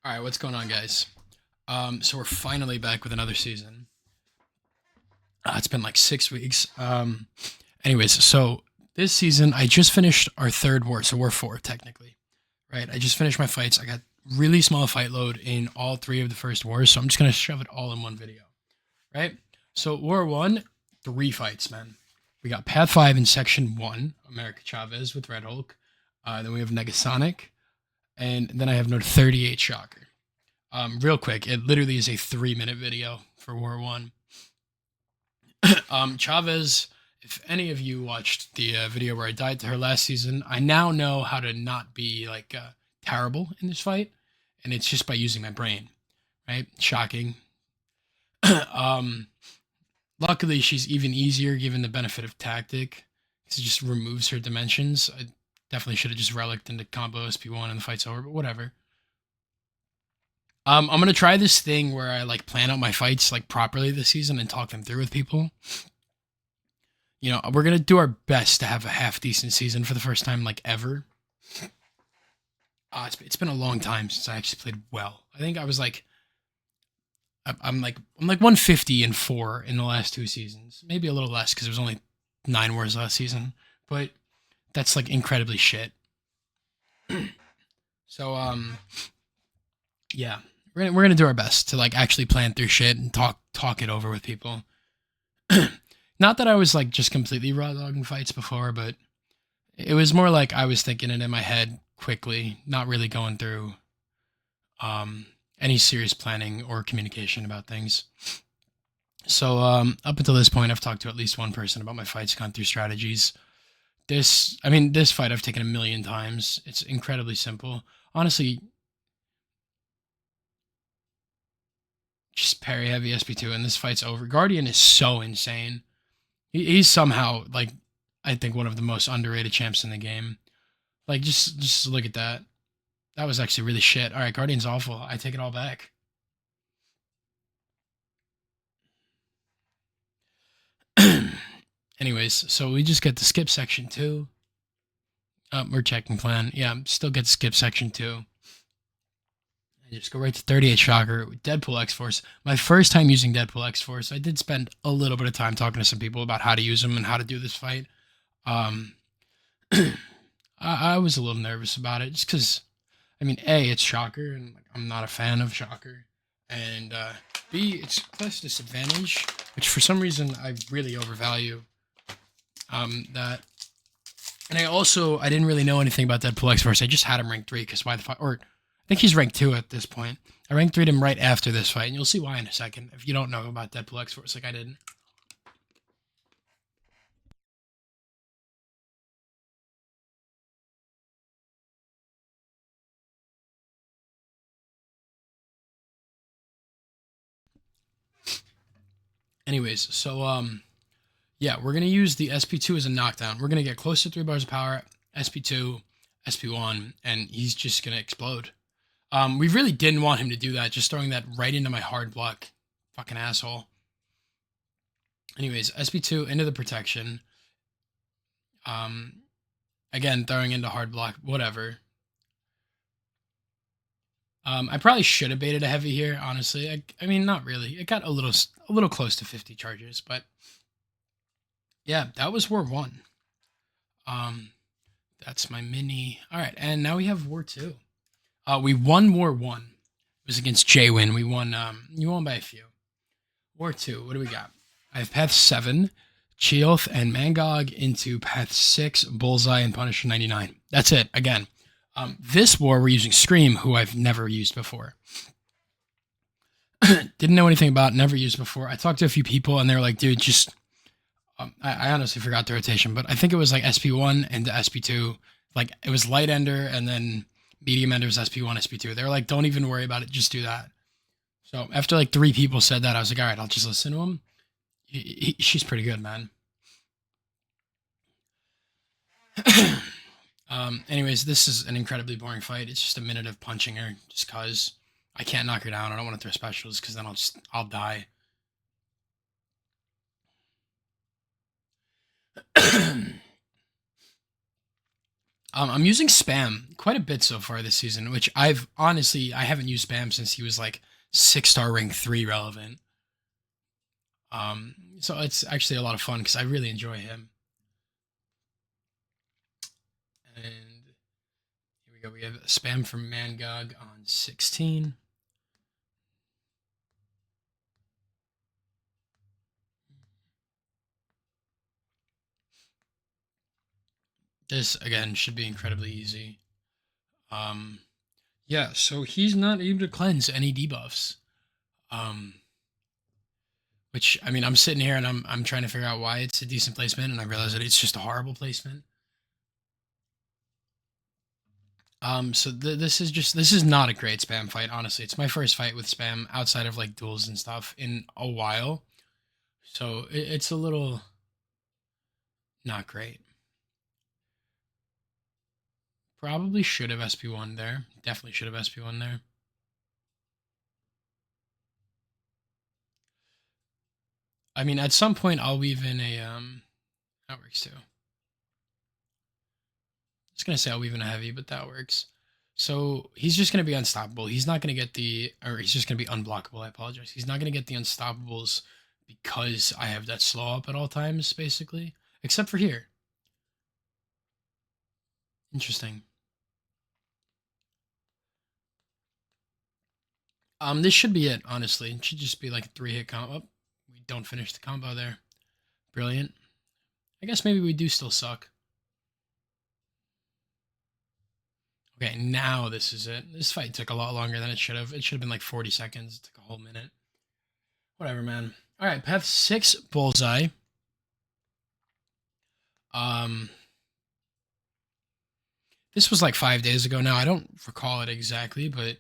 All right, what's going on, guys? So we're finally back with another season. It's been like 6 weeks. Anyways, so this season I just finished our third war, so we're four technically, right? I just finished my fights. I got really small fight load in all three of the first wars, so I'm just gonna shove it all in one video, right? So War One, three fights, man. We got Path Five in Section One, America Chavez with Red Hulk. Then we have Negasonic, and then I have Note 38 Shocker. Real quick, it literally is a 3 minute video for War One. Chavez, if any of you watched the video where I died to her last season, I now know how to not be like terrible in this fight, and it's just by using my brain, right? Shocking. um, Luckily, she's even easier given the benefit of tactic, because it just removes her dimensions. I definitely should have just relicked into combo SP1 and the fight's over, but whatever. I'm gonna try this thing where I like plan out my fights like properly this season and talk them through with people. We're gonna do our best to have a half decent season for the first time like ever. It's been a long time since I actually played well. I think I was like I'm like 150 and four in the last two seasons, maybe a little less because there was only 9 wars last season, but that's like incredibly shit. So yeah, we're gonna do our best to like actually plan through shit and talk it over with people. Not that I was like just completely raw dogging fights before, but it was more like I was thinking it in my head quickly, not really going through um, any serious planning or communication about things. So up until this point, I've talked to at least one person about my fights, gone through strategies. This fight I've taken a million times. It's incredibly simple. Honestly, just parry heavy SP2 and this fight's over. Guardian is so insane. He's somehow like I think one of the most underrated champs in the game. Like just look at that. That was actually really shit. All right, Guardian's awful. I take it all back. Anyways, so we just get to skip section two. We're checking plan. Yeah, still get to skip section two. I just go right to 38 Shocker with Deadpool X Force. My first time using Deadpool X Force, I did spend a little bit of time talking to some people about how to use them and how to do this fight. Um, I was a little nervous about it just because, I mean, A, it's Shocker, and like, I'm not a fan of Shocker. And B, it's class disadvantage, which for some reason I really overvalue that. And I didn't really know anything about Deadpool X Force. I just had him ranked 3 because why the fuck? Or I think he's ranked 2 at this point. I ranked 3 him right after this fight, and you'll see why in a second if you don't know about Deadpool X Force like I didn't. Anyways, so yeah, we're gonna use the SP2 as a knockdown. We're gonna get close to 3 bars of power, SP2, SP1, and he's just gonna explode. We really didn't want him to do that, just throwing that right into my hard block. Fucking asshole. Anyways, SP2 into the protection. Um, Again, throwing into hard block, whatever. I probably should have baited a heavy here, honestly. I mean, not really. It got a little close to 50 charges, but yeah, that was War One. Um, that's my mini. All right, and now we have War Two. We won War One. It was against Jaywin. We won. You won by a few. War Two. What do we got? I have Path Seven, Cheoth and Mangog into Path Six, Bullseye and Punisher 99. That's it. Again, this war we're using Scream, who I've never used before. Didn't know anything about, never used before. I talked to a few people and they were like, dude, just. I honestly forgot the rotation, but I think it was like SP1 and SP2. Like it was Light Ender and then Medium Ender was SP1, SP2. They were like, don't even worry about it, just do that. So after like 3 people said that, I was like, all right, I'll just listen to him. She's pretty good, man. Anyways, this is an incredibly boring fight. It's just a minute of punching her just cause I can't knock her down. I don't want to throw specials because then I'll die. I'm using spam quite a bit so far this season, which I haven't used spam since he was like 6-star rank 3 relevant. So it's actually a lot of fun because I really enjoy him. And here we go. We have spam from Mangog on 16. This again should be incredibly easy. Um, yeah, so he's not able to cleanse any debuffs. Um, which I mean, I'm sitting here and I'm trying to figure out why it's a decent placement, and I realize that it's just a horrible placement. So this is not a great spam fight. Honestly, it's my first fight with spam outside of like duels and stuff in a while, so it's a little not great. Probably should have SP1 there. Definitely should have SP1 there. I mean, at some point I'll weave in a that works too. I was gonna say I'll weave in a heavy, but that works. So he's just gonna be unstoppable. He's not gonna get or he's just gonna be unblockable. I apologize. He's not gonna get the unstoppables because I have that slow up at all times, basically, except for here. Interesting. This should be it. Honestly, it should just be like a 3-hit combo. Oh, we don't finish the combo there. Brilliant. I guess maybe we do still suck. Okay, now this is it. This fight took a lot longer than it should have. It should have been like 40 seconds. It took a whole minute. Whatever, man. All right, path 6, bullseye. This was like 5 days ago now. I don't recall it exactly, but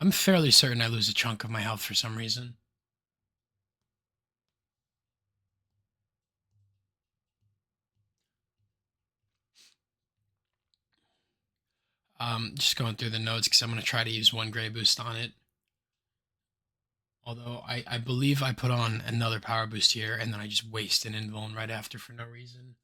I'm fairly certain I lose a chunk of my health for some reason. Just going through the notes because I'm going to try to use 1 gray boost on it. Although I believe I put on another power boost here and then I just waste an invuln right after for no reason.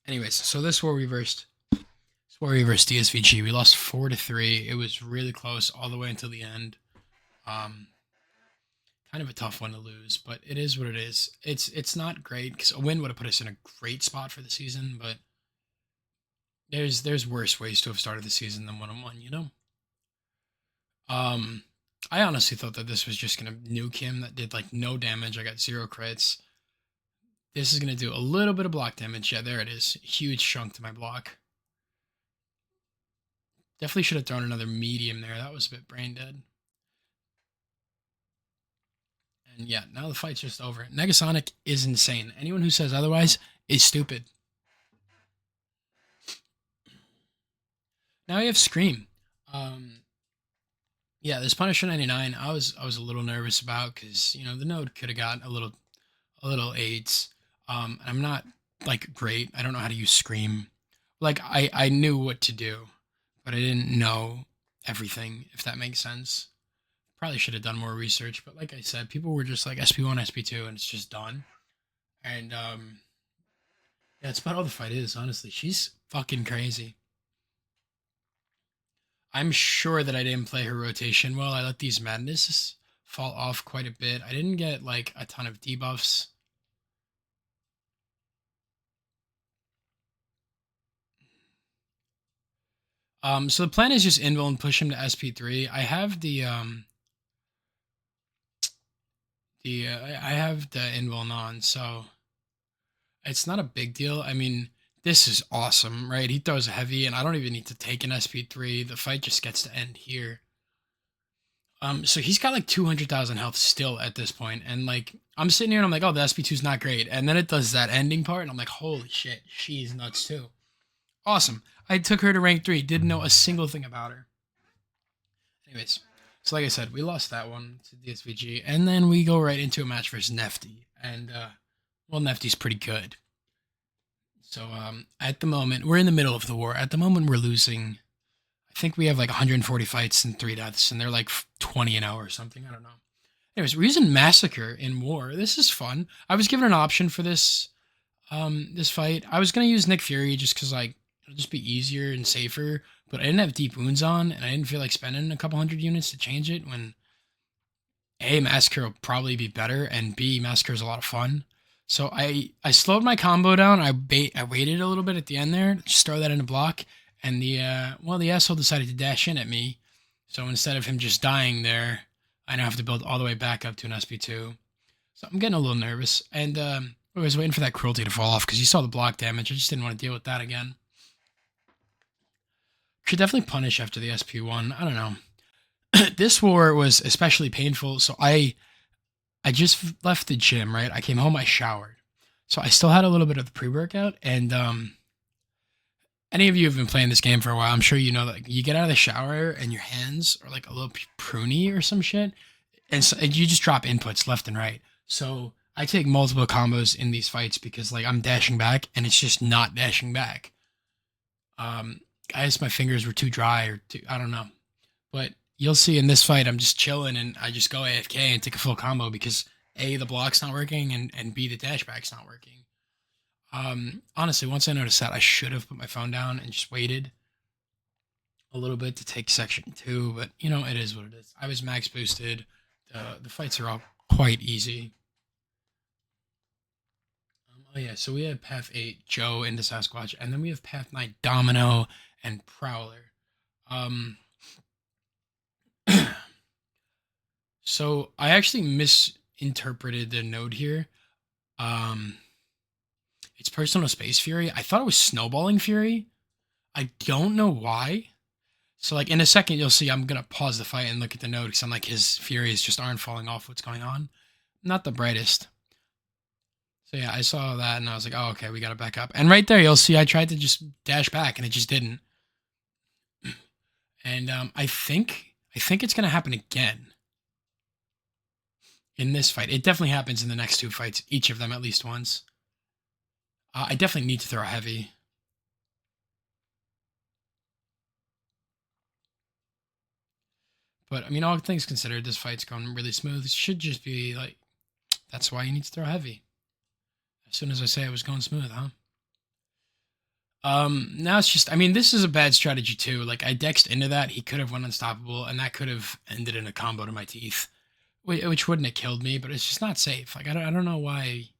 Anyways, so this war reversed. This war reversed DSVG. We lost 4-3. It was really close all the way until the end. Kind of a tough one to lose, but it is what it is. It's not great because a win would have put us in a great spot for the season, but there's worse ways to have started the season than 1-1, you know? I honestly thought that this was just gonna nuke him. That did like no damage. I got 0 crits. This is gonna do a little bit of block damage. Yeah, there it is. Huge chunk to my block. Definitely should have thrown another medium there. That was a bit brain dead. And yeah, now the fight's just over. Negasonic is insane. Anyone who says otherwise is stupid. Now we have Scream. Yeah, this Punisher 99, I was a little nervous about because you know the node could have got a little AIDS. I'm not like great. I don't know how to use Scream. Like I knew what to do, but I didn't know everything. If that makes sense. Probably should have done more research, but like I said, people were just like SP1, SP2, and it's just done. And yeah, that's about all the fight is. Honestly, she's fucking crazy. I'm sure that I didn't play her rotation well. I let these madnesses fall off quite a bit. I didn't get like a ton of debuffs. So the plan is just invul and push him to SP3. I have I have the invul on, so it's not a big deal. I mean, this is awesome, right? He throws a heavy, and I don't even need to take an SP3. The fight just gets to end here. So he's got like 200,000 health still at this point, and like I'm sitting here and I'm like, oh, the SP2 is not great, and then it does that ending part, and I'm like, holy shit, she's nuts too. Awesome. I took her to rank 3, didn't know a single thing about her. Anyways, so like I said, we lost that one to DSVG, and then we go right into a match versus Nefty, and well, Nefty's pretty good. So at the moment, we're in the middle of the war. At the moment, we're losing. I think we have like 140 fights and 3 deaths, and they're like 20 an hour or something. I don't know. Anyways, we're using Massacre in war. This is fun. I was given an option for this fight. I was gonna use Nick Fury just because like it'll just be easier and safer. But I didn't have deep wounds on, and I didn't feel like spending a couple hundred units to change it when A, Massacre will probably be better, and B, Massacre is a lot of fun. So I slowed my combo down. I waited a little bit at the end there, just throw that in a block, and the asshole decided to dash in at me. So instead of him just dying there, I now have to build all the way back up to an SP2. So I'm getting a little nervous, and I was waiting for that cruelty to fall off because you saw the block damage. I just didn't want to deal with that again. Should definitely punish after the SP1. I don't know. This war was especially painful. So I just left the gym, right? I came home, I showered. So I still had a little bit of the pre-workout, and any of you have been playing this game for a while, I'm sure you know that like, you get out of the shower and your hands are like a little pruny or some shit, and so and you just drop inputs left and right. So I take multiple combos in these fights because like I'm dashing back and it's just not dashing back. I guess my fingers were too dry or too, I don't know, but you'll see in this fight I'm just chilling and I just go AFK and take a full combo because A, the block's not working, and B, the dashback's not working. Honestly, once I noticed that, I should have put my phone down and just waited a little bit to take section 2, but you know, it is what it is. I was max boosted. The fights are all quite easy. Oh yeah, so we have Path 8 Joe into Sasquatch, and then we have Path 9 Domino and Prowler. Um, so I actually misinterpreted the node here. Um, it's Personal Space Fury. I thought it was Snowballing Fury. I don't know why. So like in a second you'll see I'm gonna pause the fight and look at the node because I'm like his furies just aren't falling off what's going on. Not the brightest. So yeah, I saw that and I was like, oh okay, we gotta back up. And right there you'll see I tried to just dash back and it just didn't. And I think it's gonna happen again in this fight. It definitely happens in the next 2 fights, each of them at least once. I definitely need to throw a heavy. But I mean, all things considered, this fight's going really smooth. It should just be like, that's why you need to throw heavy. As soon as I say it was going smooth, huh? Now it's just, I mean, this is a bad strategy too. Like I dexed into that, he could have went unstoppable, and that could have ended in a combo to my teeth, which wouldn't have killed me, but it's just not safe. Like I don't know why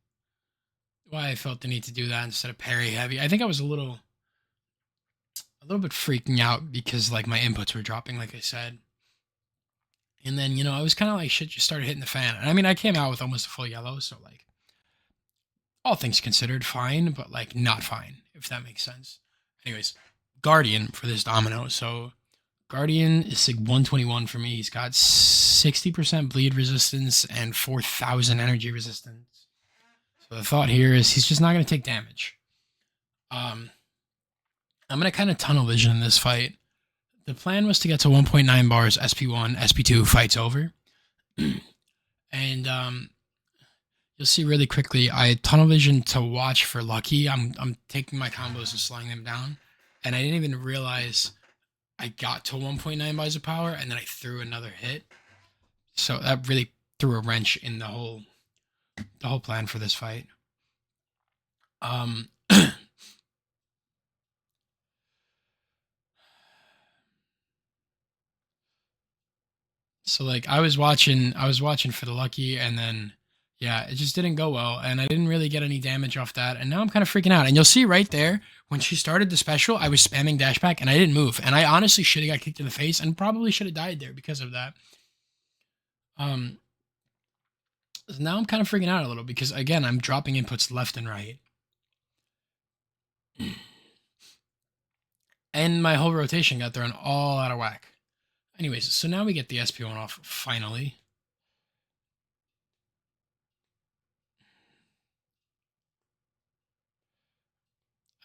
I felt the need to do that instead of parry heavy. I think I was a little bit freaking out because like my inputs were dropping, like I said. And then, I was kind of like shit just started hitting the fan. And I mean, I came out with almost a full yellow, so like all things considered, fine, but like not fine, if that makes sense. Anyways, Guardian for this domino. So Guardian is sig 121 for me. He's got 60% bleed resistance and 4,000 energy resistance. So the thought here is he's just not going to take damage. I'm going to kind of tunnel vision in this fight. The plan was to get to 1.9 bars, SP1, SP2, fight's over. And you'll see really quickly, I tunnel vision to watch for Lucky. I'm taking my combos and slowing them down. And I didn't even realize I got to 1.9 bars of power, and then I threw another hit. So that really threw a wrench in the whole plan for this fight. So like I was watching for the Lucky, and then yeah, it just didn't go well, and I didn't really get any damage off that, and now I'm kind of freaking out. And you'll see right there when she started the special, I was spamming dash back and I didn't move, and I honestly should have got kicked in the face and probably should have died there because of that. Um, Now I'm kind of freaking out a little because again I'm dropping inputs left and right, and my whole rotation got thrown all out of whack. Anyways, so now we get the SP1 off finally.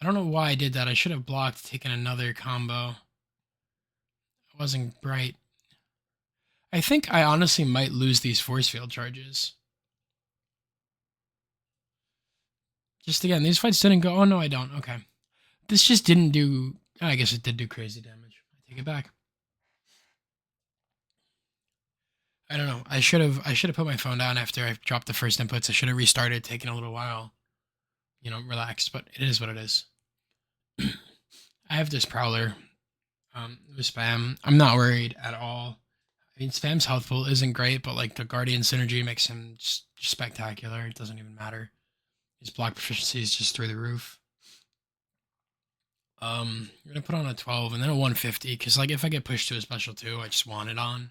I don't know why I did that. I should have blocked, taken another combo. It wasn't bright. I think I honestly might lose these force field charges. Just again, these fights didn't go. Oh no, I don't. Okay, this just didn't do. I guess it did do crazy damage. I take it back. I don't know. I should have put my phone down after I dropped the first inputs. I should have restarted, taken a little while, relaxed. But it is what it is. I have this prowler with spam. I'm not worried at all. I mean, spam's health pool isn't great, but like the guardian synergy makes him just spectacular. It doesn't even matter. His block proficiency is just through the roof. We're gonna put on a 12 and then a 150 because like if I get pushed to a special 2, I just want it on.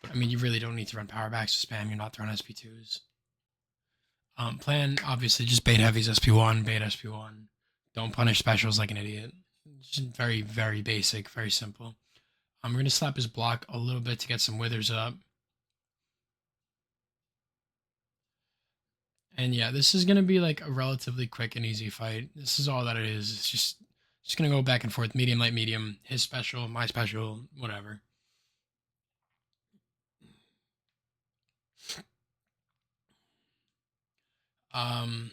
But I mean, you really don't need to run power backs to spam. You're not throwing SP2s. Plan obviously just bait heavies SP1, bait SP1. Don't punish specials like an idiot. Just very very basic, very simple. We're gonna slap his block a little bit to get some withers up. And yeah, this is gonna be like a relatively quick and easy fight. This is all that it is. It's just gonna go back and forth, medium, light, medium, his special, my special, whatever. Um,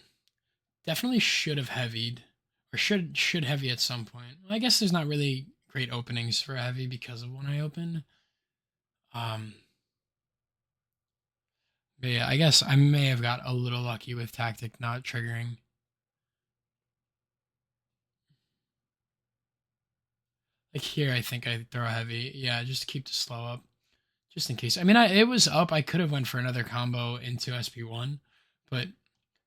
Definitely should have heavied, or should heavy at some point. I guess there's not really great openings for heavy because of when I open. Um, but yeah, I guess I may have got a little lucky with tactic not triggering. Like here, I think I throw a heavy. Yeah, just to keep the slow up, just in case. I mean, it was up. I could have went for another combo into SP1, but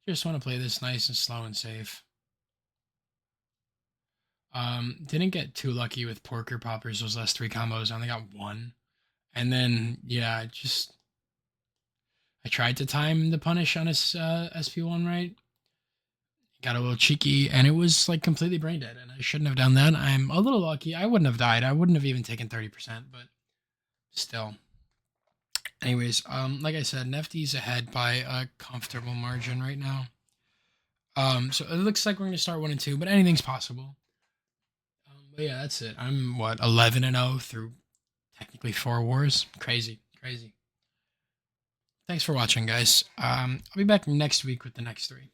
just want to play this nice and slow and safe. Didn't get too lucky with Porker Poppers. Those last 3 combos, I only got 1. And then, yeah, I tried to time the punish on his SP1 right. Got a little cheeky, and it was like completely brain dead, and I shouldn't have done that. I'm a little lucky. I wouldn't have died. I wouldn't have even taken 30%, but still. Anyways, like I said, Nefty's ahead by a comfortable margin right now. So it looks like we're gonna start 1 and 2, but anything's possible. But yeah, that's it. I'm what 11-0 through technically 4 wars. Crazy, crazy. Thanks for watching, guys. I'll be back next week with the next 3.